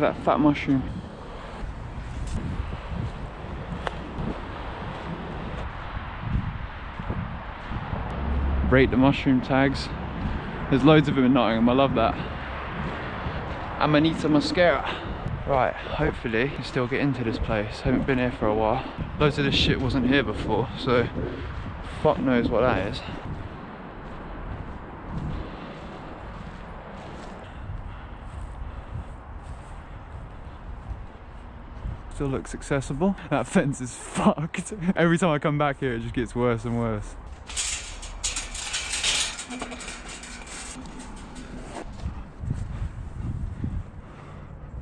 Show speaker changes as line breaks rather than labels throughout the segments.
Look at that fat mushroom. Rate the mushroom tags. There's loads of them in Nottingham, I love that. Amanita muscara. Right, hopefully you can still get into this place. Haven't been here for a while. Loads of this shit wasn't here before, so fuck knows what that is. Still looks accessible. That fence is fucked. Every time I come back here it just gets worse and worse.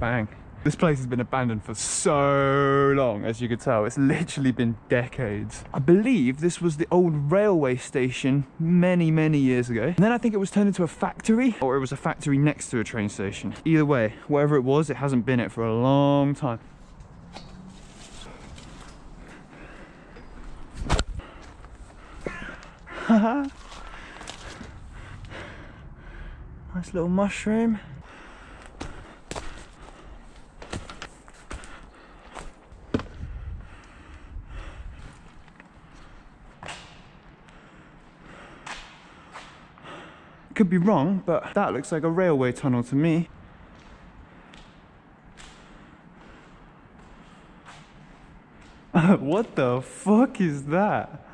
Bang. This place has been abandoned for so long, as you could tell. It's literally been decades. I believe this was the old railway station many, many years ago. And then I think it was turned into a factory, or it was a factory next to a train station. Either way, whatever it was, it hasn't been it for a long time. Haha. Nice little mushroom. Could be wrong, but that looks like a railway tunnel to me. What the fuck is that?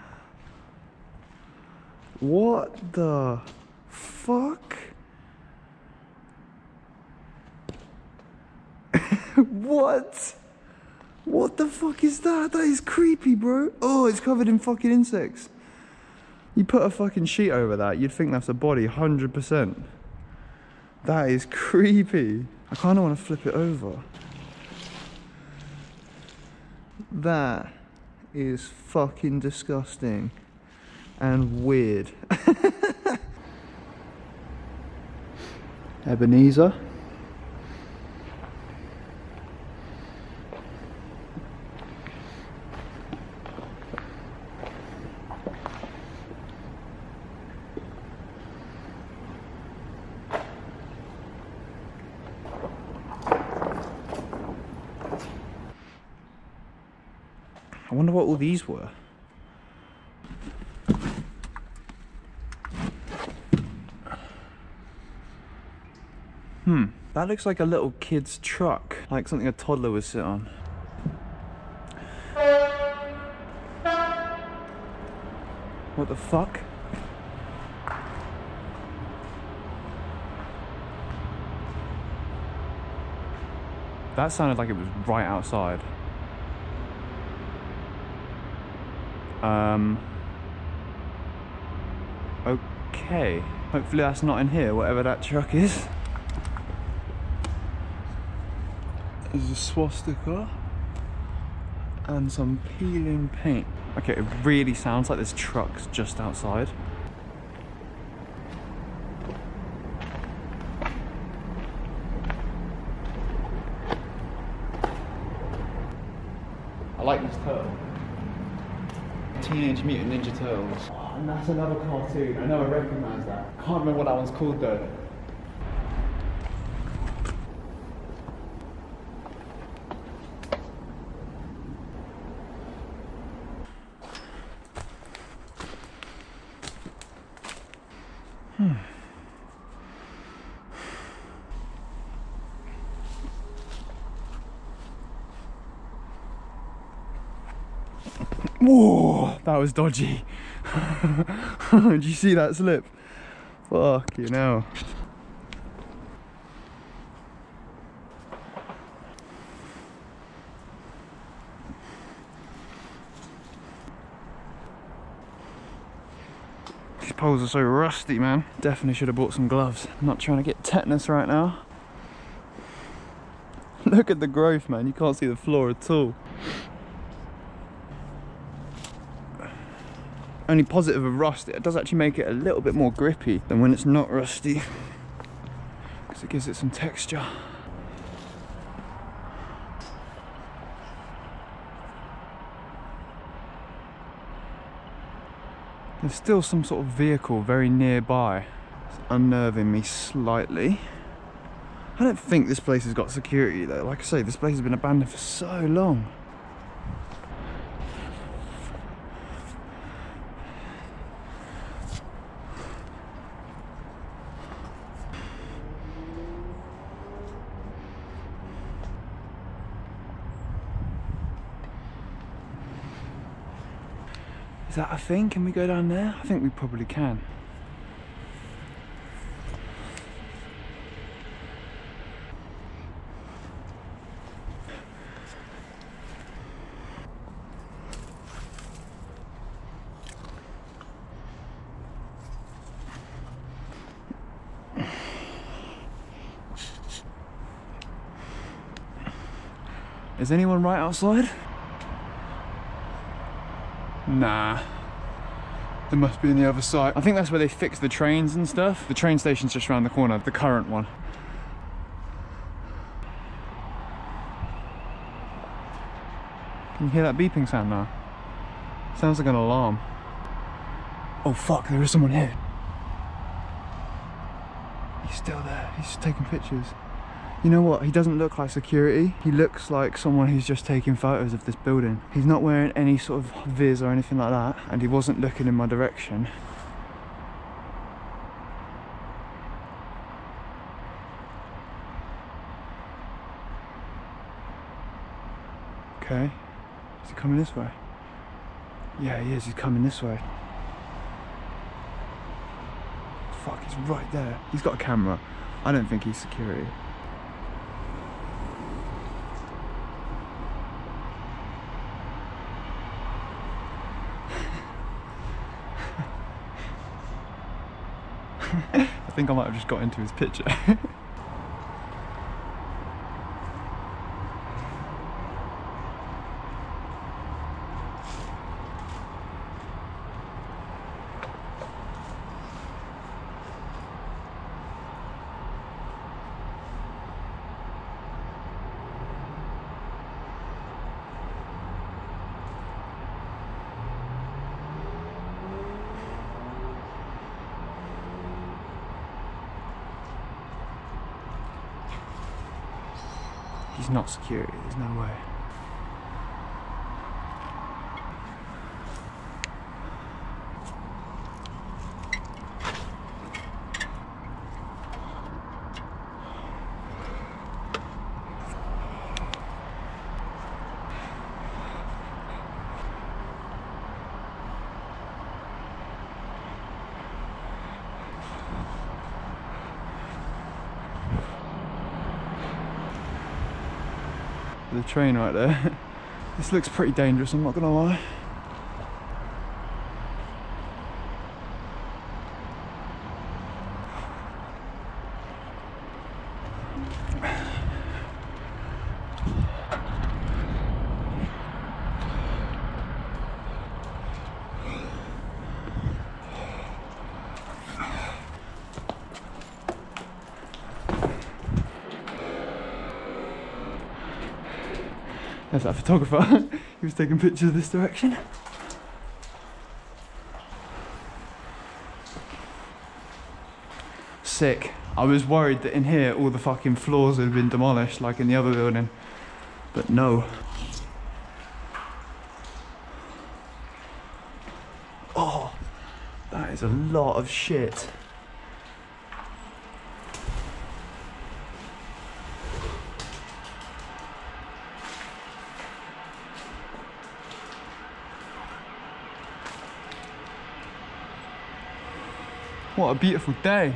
What the fuck? What? What the fuck is that? That is creepy, bro. Oh, it's covered in fucking insects. You put a fucking sheet over that, you'd think that's a body, 100%. That is creepy. I kind of want to flip it over. That is fucking disgusting and weird. Ebenezer. I wonder what all these were. That looks like a little kid's truck, like something a toddler would sit on. What the fuck? That sounded like it was right outside. Okay. Hopefully that's not in here, whatever that truck is. There's a swastika and some peeling paint. Okay, it really sounds like this truck's just outside. I like this turtle. Teenage Mutant Ninja Turtles. Oh, and that's another cartoon. I know I recognise that. Can't remember what that one's called though. Whoa, that was dodgy. Did you see that slip? Fuck you know. These poles are so rusty, man. Definitely should have bought some gloves. I'm not trying to get tetanus right now. Look at the growth, man. You can't see the floor at all. Only positive of rust, it does actually make it a little bit more grippy than when it's not rusty, because it gives it some texture. There's still some sort of vehicle very nearby. It's unnerving me slightly. I don't think this place has got security though. Like I say, this place has been abandoned for so long. Is that a thing? Can we go down there? I think we probably can. Is anyone right outside? Nah. There must be on the other side. I think that's where they fix the trains and stuff. The train station's just around the corner, the current one. Can you hear that beeping sound now? Sounds like an alarm. Oh fuck, there is someone here. He's still there, he's just taking pictures. You know what, he doesn't look like security. He looks like someone who's just taking photos of this building. He's not wearing any sort of viz or anything like that, and he wasn't looking in my direction. Okay, is he coming this way? Yeah, he is, he's coming this way. Fuck, he's right there. He's got a camera. I don't think he's security. I think I might have just got into his picture. He's not security, there's no way. The train right there. This looks pretty dangerous, I'm not gonna lie. There's that photographer. He was taking pictures of this direction. Sick. I was worried that in here all the fucking floors had been demolished like in the other building, but no. Oh, that is a lot of shit. What a beautiful day.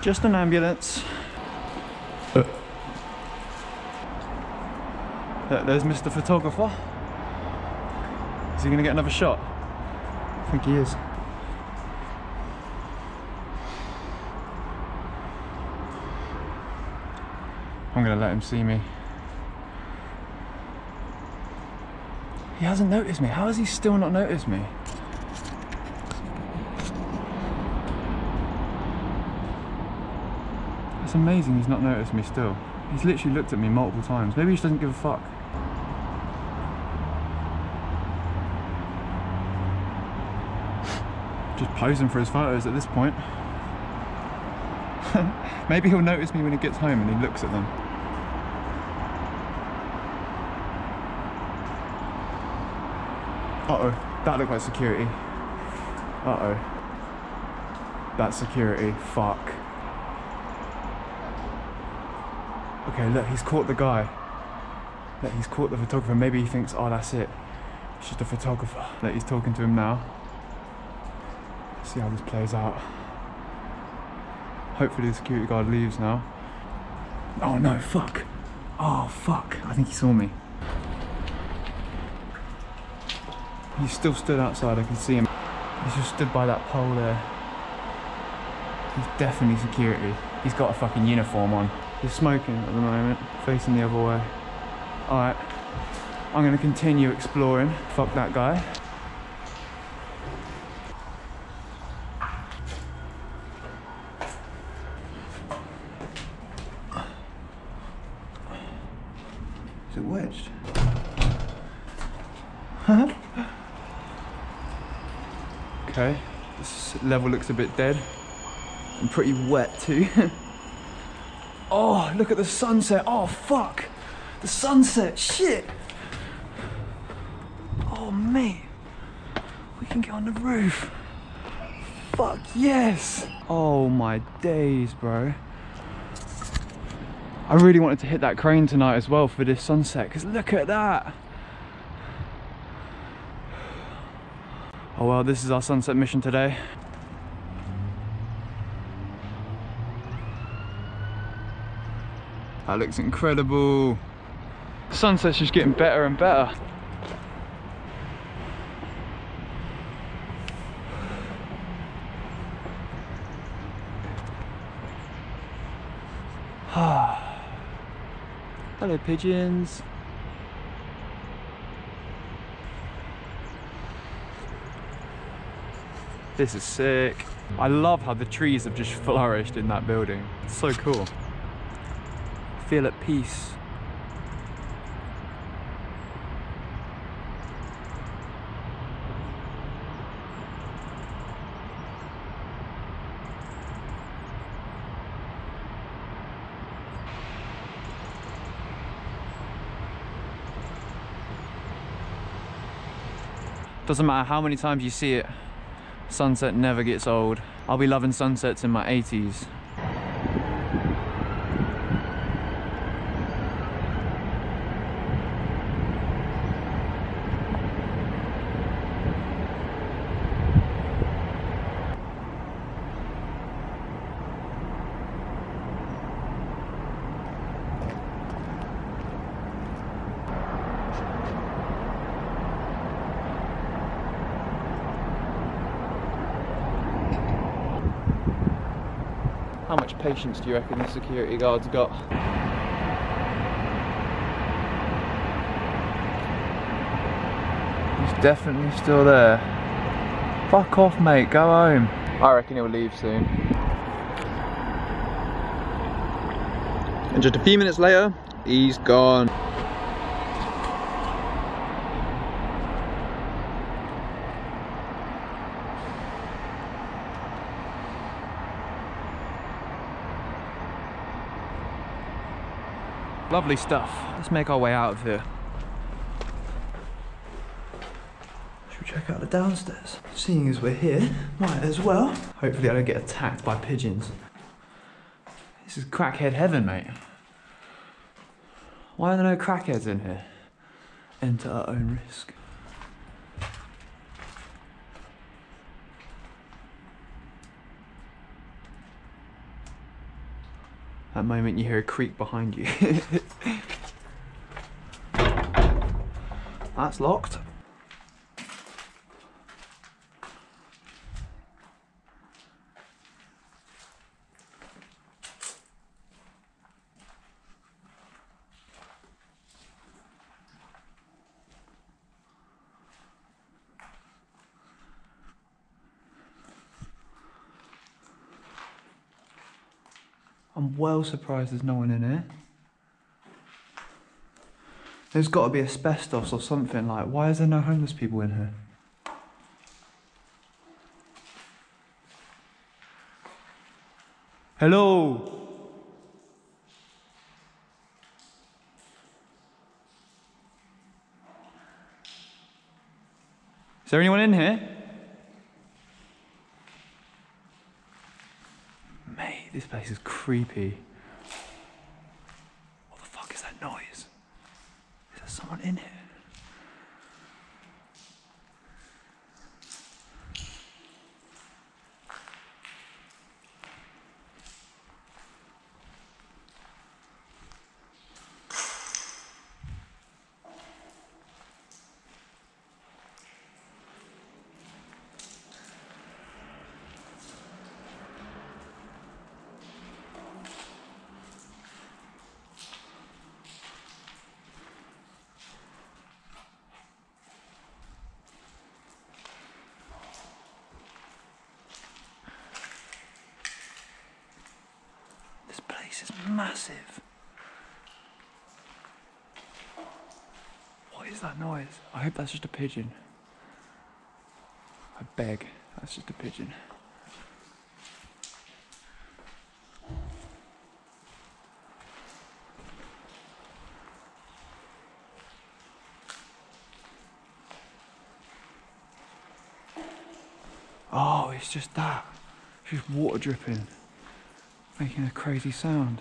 Just an ambulance. There's Mr. Photographer. Is he gonna get another shot? I think he is. I'm gonna let him see me. He hasn't noticed me. How has he still not noticed me? It's amazing he's not noticed me still. He's literally looked at me multiple times. Maybe he just doesn't give a fuck. Just posing for his photos at this point. Maybe he'll notice me when he gets home and he looks at them. Uh-oh, that looked like security. Uh-oh. That's security, fuck. Okay, look, he's caught the guy. Look, he's caught the photographer. Maybe he thinks, oh, that's it. It's just a photographer. Look, he's talking to him now. See how this plays out. Hopefully the security guard leaves now. Oh no, fuck. Oh fuck, I think he saw me. He's still stood outside, I can see him. He's just stood by that pole there. He's definitely security. He's got a fucking uniform on. He's smoking at the moment, facing the other way. Alright, I'm gonna continue exploring. Fuck that guy. Is it wedged? Okay, this level looks a bit dead and pretty wet too. Oh, look at the sunset. Oh fuck, the sunset, shit. Oh mate, we can get on the roof. Fuck yes. Oh my days, bro. I really wanted to hit that crane tonight as well for this sunset, because look at that. Oh well, this is our sunset mission today. That looks incredible. Sunset's just getting better and better. Hello pigeons. This is sick. I love how the trees have just flourished in that building. It's so cool. Feel at peace. Doesn't matter how many times you see it, sunset never gets old. I'll be loving sunsets in my 80s. How much patience do you reckon the security guard's got? He's definitely still there. Fuck off, mate, go home. I reckon he'll leave soon. And just a few minutes later, he's gone. Lovely stuff. Let's make our way out of here. Should we check out the downstairs? Seeing as we're here, might as well. Hopefully I don't get attacked by pigeons. This is crackhead heaven, mate. Why are there no crackheads in here? Enter at own risk. That moment you hear a creak behind you. That's locked. I'm well surprised there's no one in here. There's got to be asbestos or something. Like, why is there no homeless people in here? Hello? Is there anyone in here? Mate, this place is creepy. What the fuck is that noise? Is there someone in here? This place is massive. What is that noise? I hope that's just a pigeon. I beg, that's just a pigeon. Oh, it's just that. It's just water dripping, making a crazy sound.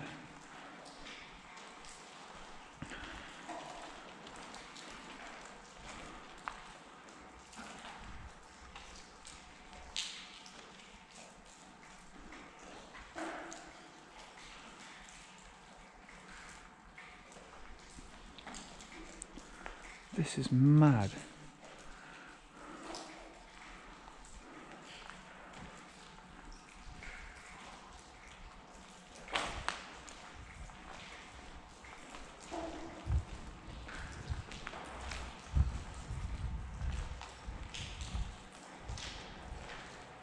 This is mad.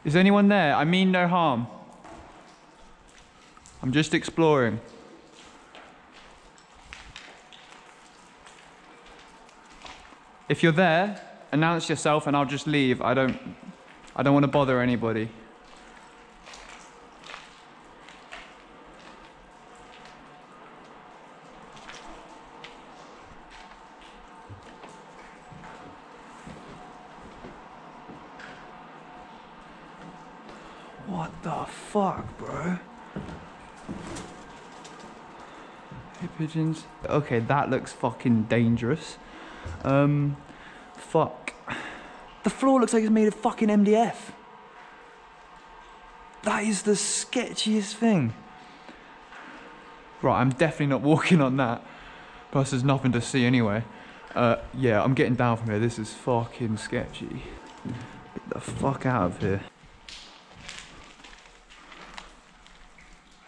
Is anyone there? I mean no harm. I'm just exploring. If you're there, announce yourself and I'll just leave. I don't want to bother anybody. What the fuck, bro? Hey, pigeons. Okay, that looks fucking dangerous. Fuck. The floor looks like it's made of fucking MDF. That is the sketchiest thing. Right, I'm definitely not walking on that. Plus there's nothing to see anyway. Yeah, I'm getting down from here. This is fucking sketchy. Get the fuck out of here.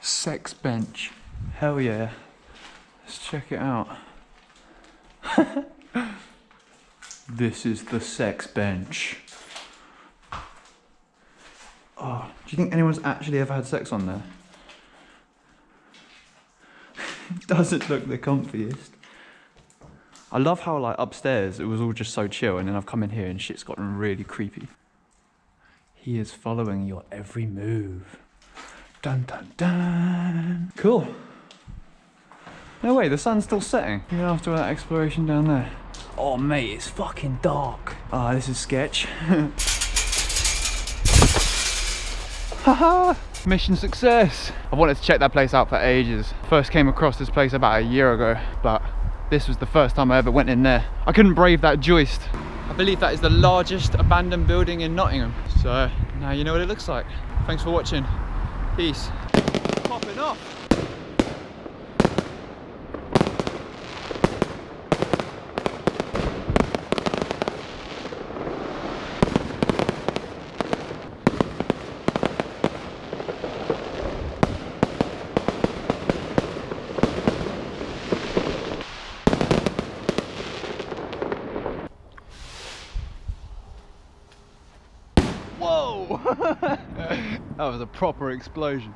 Sex bench. Hell yeah. Let's check it out. This is the sex bench. Oh, do you think anyone's actually ever had sex on there? It doesn't look the comfiest. I love how like upstairs it was all just so chill, and then I've come in here and shit's gotten really creepy. He is following your every move. Dun dun dun. Cool. No way, the sun's still setting. Even after that exploration down there. Oh mate, it's fucking dark. Ah, this is sketch. Haha! Mission success! I wanted to check that place out for ages. First came across this place about a year ago, but this was the first time I ever went in there. I couldn't brave that joist. I believe that is the largest abandoned building in Nottingham. So now you know what it looks like. Thanks for watching. Peace. Popping off! Whoa! That was a proper explosion.